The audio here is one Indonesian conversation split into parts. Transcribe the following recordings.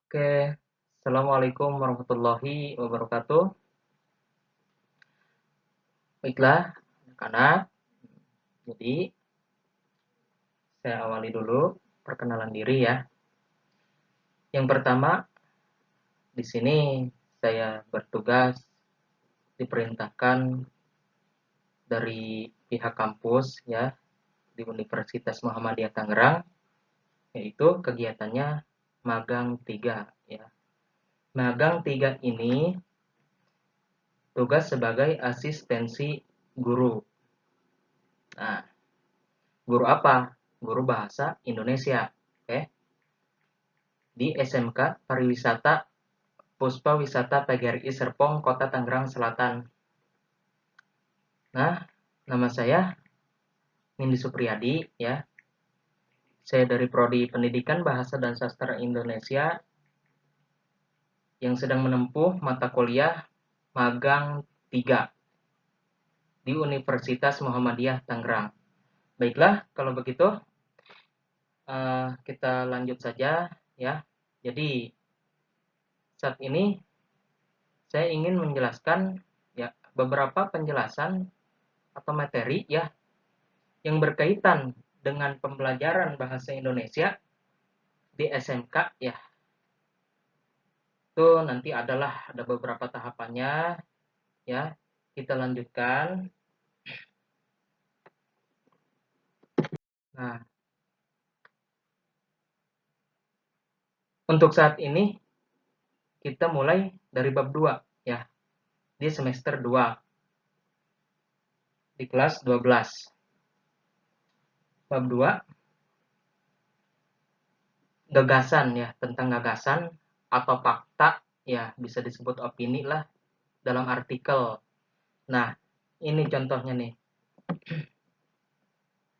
Oke, Assalamualaikum warahmatullahi wabarakatuh. Baiklah, anak-anak. Jadi, saya awali dulu perkenalan diri ya. Yang pertama, di sini saya bertugas diperintahkan dari pihak kampus ya di Universitas Muhammadiyah Tangerang, yaitu kegiatannya magang 3 ya. Magang 3 ini tugas sebagai asistensi guru. Nah, guru apa? Guru bahasa Indonesia. Oke. Di SMK Pariwisata Puspa Wisata PGRI Serpong, Kota Tangerang Selatan. Nah, nama saya Nindi Supriyadi ya. Saya dari Prodi Pendidikan Bahasa dan Sastra Indonesia yang sedang menempuh mata kuliah magang 3 di Universitas Muhammadiyah Tangerang. Baiklah, kalau begitu kita lanjut saja ya. Jadi saat ini saya ingin menjelaskan ya beberapa penjelasan atau materi ya yang berkaitan dengan pembelajaran bahasa Indonesia di SMK ya. Itu nanti ada beberapa tahapannya ya. Kita lanjutkan. Nah, untuk saat ini kita mulai dari bab 2 ya. Di semester 2 di kelas 12. Bab 2 gagasan ya, tentang gagasan atau fakta ya, bisa disebut opini lah dalam artikel. Nah, ini contohnya nih.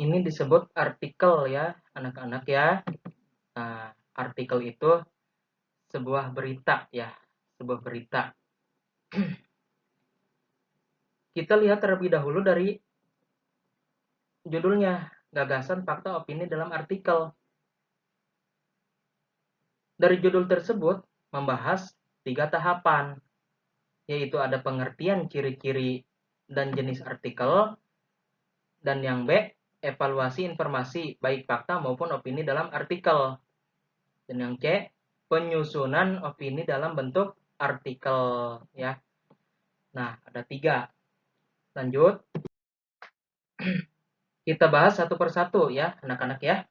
Ini disebut artikel ya, anak-anak ya. Nah, artikel itu sebuah berita ya, sebuah berita. Kita lihat terlebih dahulu dari judulnya, gagasan, fakta, opini dalam artikel. Dari judul tersebut membahas 3 tahapan, yaitu ada pengertian ciri-ciri dan jenis artikel, dan yang B, evaluasi informasi baik fakta maupun opini dalam artikel. Dan yang C, penyusunan opini dalam bentuk artikel ya. Nah, ada 3. Lanjut. Kita bahas satu persatu ya, anak-anak ya.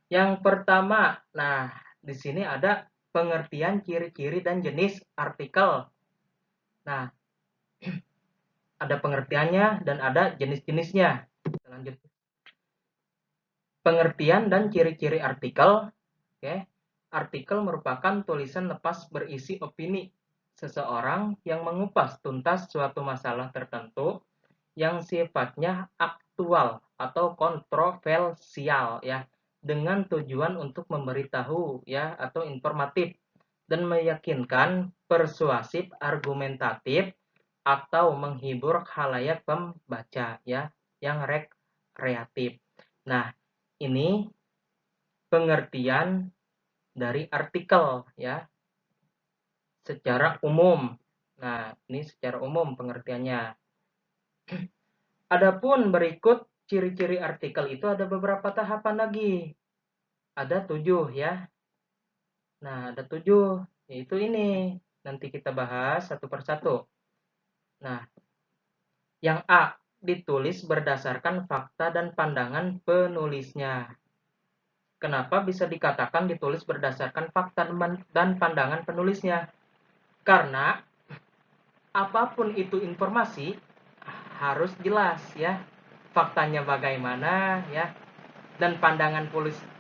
Yang pertama, nah, di sini ada pengertian ciri-ciri dan jenis artikel. Nah, ada pengertiannya dan ada jenis-jenisnya. Lanjut. Pengertian dan ciri-ciri artikel. Oke. Artikel merupakan tulisan lepas berisi opini seseorang yang mengupas tuntas suatu masalah tertentu yang sifatnya aktual atau kontroversial ya, dengan tujuan untuk memberitahu ya atau informatif dan meyakinkan, persuasif, argumentatif atau menghibur khalayak pembaca ya yang rekreatif. Nah, ini pengertian dari artikel ya secara umum. Nah, ini secara umum pengertiannya. Adapun berikut ciri-ciri artikel itu ada beberapa tahapan lagi. Ada 7 ya. Nah, ada 7, yaitu ini. Nanti kita bahas satu persatu. Nah, yang A, ditulis berdasarkan fakta dan pandangan penulisnya. Kenapa bisa dikatakan ditulis berdasarkan fakta dan pandangan penulisnya? Karena apapun itu informasi harus jelas ya. Faktanya bagaimana ya, dan pandangan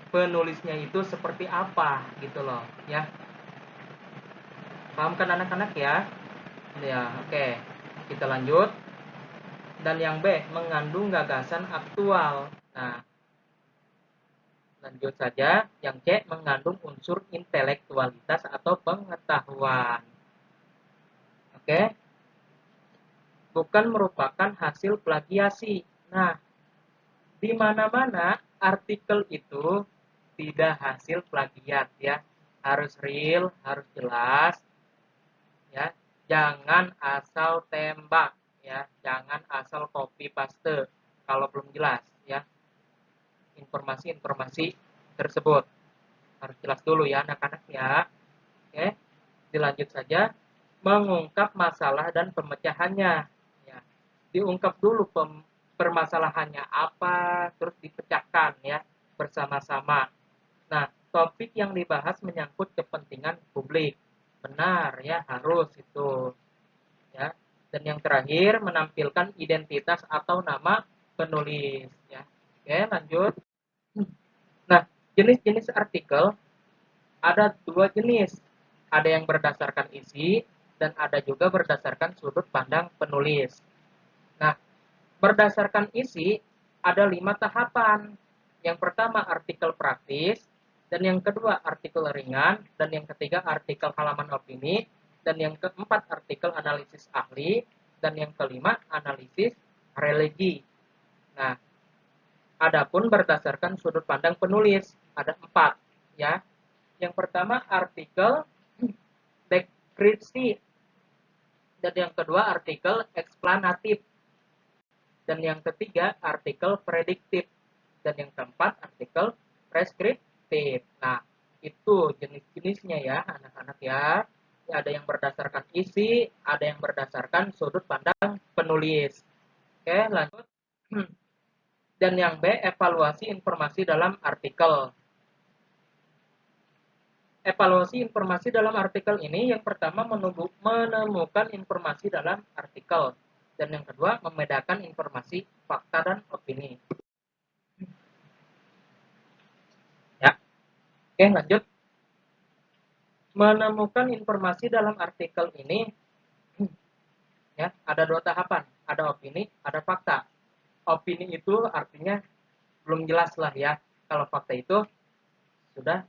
penulisnya itu seperti apa gitu loh ya. Paham kan anak-anak ya? Ya, oke. Kita lanjut. Dan yang B, mengandung gagasan aktual. Nah, lanjut saja. Yang C, mengandung unsur intelektualitas atau pengetahuan. Oke. Bukan merupakan hasil plagiasi. Nah, di mana-mana artikel itu tidak hasil plagiat ya. harus real, harus jelas, ya. Jangan asal tembak, ya. Jangan asal copy paste kalau belum jelas, ya. Informasi-informasi tersebut harus jelas dulu ya anak-anak ya. Oke, dilanjut saja mengungkap masalah dan pemecahannya. Ya, diungkap dulu permasalahannya apa, terus dipecahkan ya bersama-sama. Nah, topik yang dibahas menyangkut kepentingan publik. Benar ya, harus itu. Ya. Dan yang terakhir menampilkan identitas atau nama penulis ya. Oke, lanjut. Nah, jenis-jenis artikel ada dua jenis. Ada yang berdasarkan isi dan ada juga berdasarkan sudut pandang penulis. Nah, berdasarkan isi ada 5 tahapan. Yang pertama artikel praktis, dan yang kedua artikel ringan, dan yang ketiga artikel halaman opini, dan yang keempat artikel analisis ahli, dan yang kelima analisis religi. Nah, adapun berdasarkan sudut pandang penulis ada 4 ya. Yang pertama artikel deskripsi, dan yang kedua artikel eksplanatif, dan yang ketiga artikel prediktif, dan yang keempat artikel preskriptif. Nah, itu jenis-jenisnya ya anak-anak ya. Ada yang berdasarkan isi, ada yang berdasarkan sudut pandang penulis. Oke, lanjut. Dan yang B, evaluasi informasi dalam artikel. Evaluasi informasi dalam artikel ini yang pertama menemukan informasi dalam artikel, dan yang kedua membedakan informasi fakta dan opini. Ya, oke lanjut. Menemukan informasi dalam artikel ini ya ada 2 tahapan, ada opini, ada fakta. Opini itu artinya belum jelas lah ya. Kalau fakta itu sudah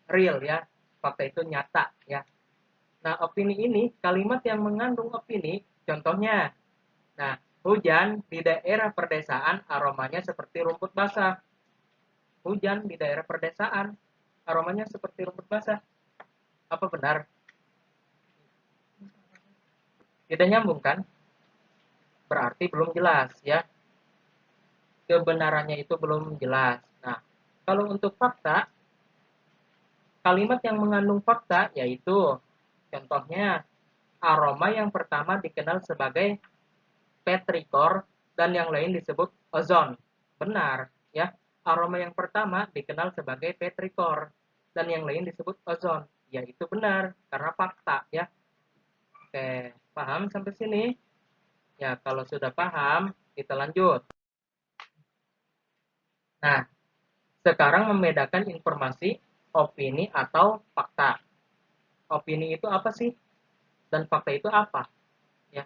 real ya, fakta itu nyata ya. Nah, opini ini kalimat yang mengandung opini, contohnya, nah, hujan di daerah perdesaan aromanya seperti rumput basah. Hujan di daerah perdesaan aromanya seperti rumput basah. Apa benar? Tidak nyambung kan? Berarti belum jelas ya. Kebenarannya itu belum jelas. Nah, kalau untuk fakta, kalimat yang mengandung fakta yaitu contohnya aroma yang pertama dikenal sebagai petrikor dan yang lain disebut ozon. Benar, ya. Aroma yang pertama dikenal sebagai petrikor dan yang lain disebut ozon. Ya, itu benar karena fakta, ya. Oke, paham sampai sini? Ya, kalau sudah paham, kita lanjut. Nah, sekarang membedakan informasi, opini atau fakta. Opini itu apa sih? Dan fakta itu apa? Ya,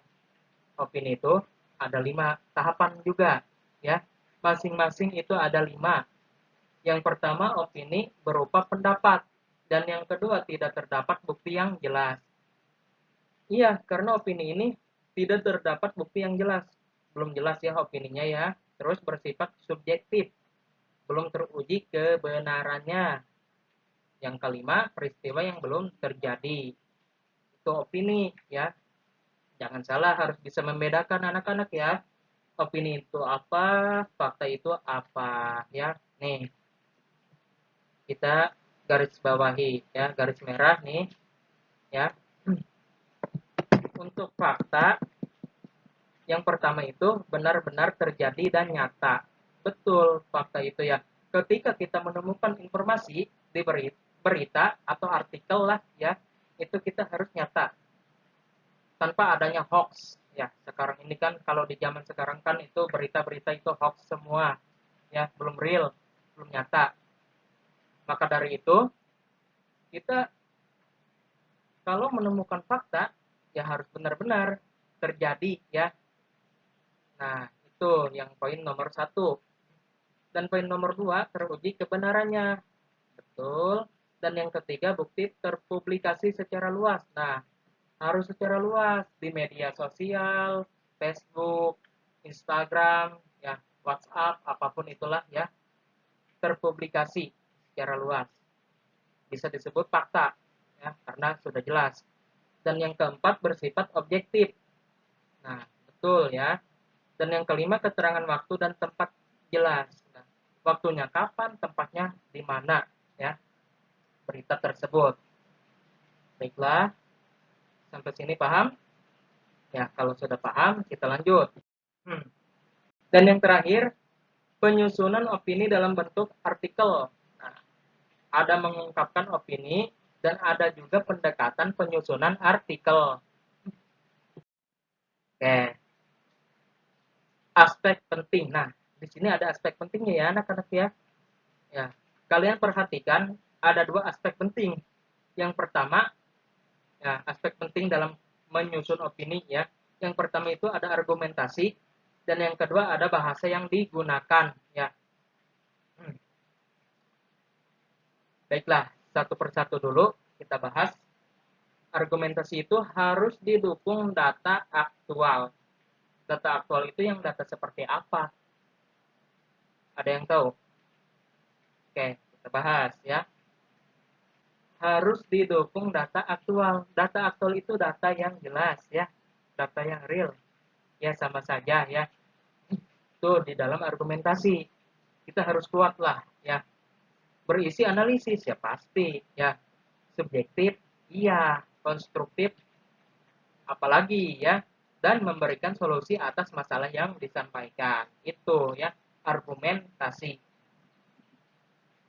opini itu ada 5 tahapan juga, ya. Masing-masing itu ada 5. Yang pertama, opini berupa pendapat. Dan yang kedua, tidak terdapat bukti yang jelas. Iya, karena opini ini tidak terdapat bukti yang jelas. Belum jelas ya opininya ya. Terus bersifat subjektif. Belum teruji kebenarannya. Yang kelima, peristiwa yang belum terjadi. Itu opini ya. Jangan salah, harus bisa membedakan anak-anak ya. Opini itu apa, fakta itu apa ya. Nih, kita garis bawahi ya, garis merah nih ya. Untuk fakta yang pertama itu benar-benar terjadi dan nyata. Betul, fakta itu ya. Ketika kita menemukan informasi di berita atau artikel lah ya, itu kita harus nyata tanpa adanya hoax ya. Sekarang ini kan kalau di zaman sekarang kan itu berita-berita itu hoax semua ya, belum real, belum nyata. Maka dari itu kita kalau menemukan fakta ya harus benar-benar terjadi ya. Nah, itu yang poin nomor 1. Dan poin nomor 2, teruji kebenarannya. Betul. Dan yang ketiga, bukti terpublikasi secara luas. Nah, harus secara luas di media sosial, Facebook, Instagram, ya, WhatsApp, apapun itulah ya, terpublikasi secara luas. bisa disebut fakta, ya, karena sudah jelas. Dan yang keempat bersifat objektif. Nah, betul ya. Dan yang kelima keterangan waktu dan tempat jelas. Nah, waktunya kapan, tempatnya di mana, ya, berita tersebut. Baiklah, sampai sini paham? Ya, kalau sudah paham, kita lanjut. Dan yang terakhir, penyusunan opini dalam bentuk artikel. Nah, ada mengungkapkan opini dan ada juga pendekatan penyusunan artikel. Oke, aspek penting. Nah, di sini ada aspek pentingnya ya anak-anak ya. Ya, kalian perhatikan ada dua aspek penting. Yang pertama, ya, aspek penting dalam menyusun opini ya. Yang pertama itu ada argumentasi dan yang kedua ada bahasa yang digunakan ya. Baiklah, satu persatu dulu kita bahas. Argumentasi itu harus didukung data aktual. Data aktual itu yang data seperti apa? Ada yang tahu? Oke, kita bahas ya. Harus didukung data aktual. Data aktual itu data yang jelas ya. Data yang real. Ya sama saja ya. Itu di dalam argumentasi. Kita harus kuat lah ya. Berisi analisis ya pasti ya. Subjektif iya, konstruktif apalagi ya, dan memberikan solusi atas masalah yang disampaikan. Itu ya, argumentasi.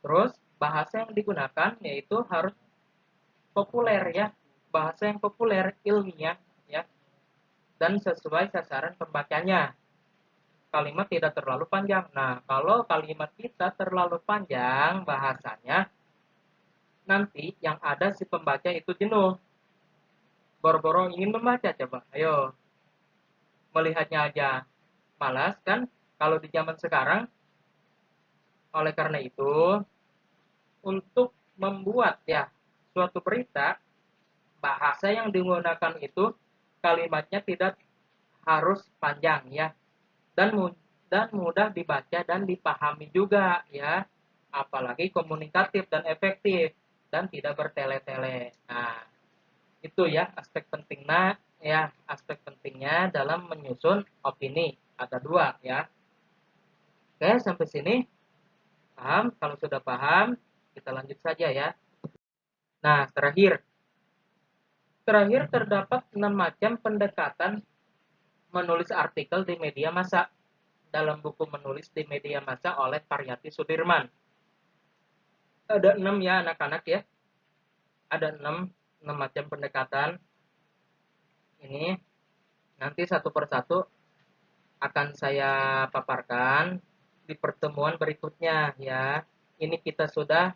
Terus bahasa yang digunakan yaitu harus populer ya, bahasa yang populer, ilmiah ya, dan sesuai sasaran pembacanya. Kalimat tidak terlalu panjang. Nah, kalau kalimat kita terlalu panjang bahasanya, nanti yang ada si pembaca itu jenuh. Boro-boro ingin membaca, coba. Ayo, melihatnya aja malas kan kalau di zaman sekarang. Oleh karena itu, untuk membuat ya suatu berita, bahasa yang digunakan itu kalimatnya tidak harus panjang ya, dan mudah dibaca dan dipahami juga ya, apalagi komunikatif dan efektif dan tidak bertele-tele. Nah, itu ya aspek pentingnya ya, aspek pentingnya dalam menyusun opini ada dua ya. Oke, sampai sini paham? Kalau sudah paham, kita lanjut saja ya. Nah, terakhir terdapat 6 macam pendekatan menulis artikel di media massa dalam buku menulis di media massa oleh Pariyati Sudirman. Ada 6 ya anak-anak ya. Ada 6 macam pendekatan. Ini nanti satu persatu akan saya paparkan di pertemuan berikutnya ya. Ini kita sudah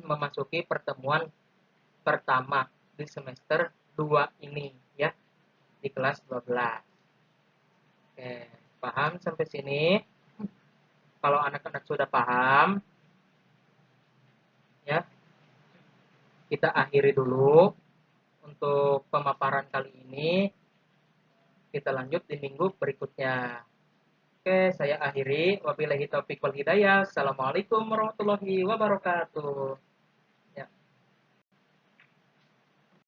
memasuki pertemuan pertama di semester 2 ini ya, di kelas 12. Oke, paham sampai sini? Kalau anak-anak sudah paham ya, kita akhiri dulu untuk pemaparan kali ini. Kita lanjut di minggu berikutnya. Oke, saya akhiri. Wabillahi taufiq wal hidayah. Assalamualaikum warahmatullahi wabarakatuh.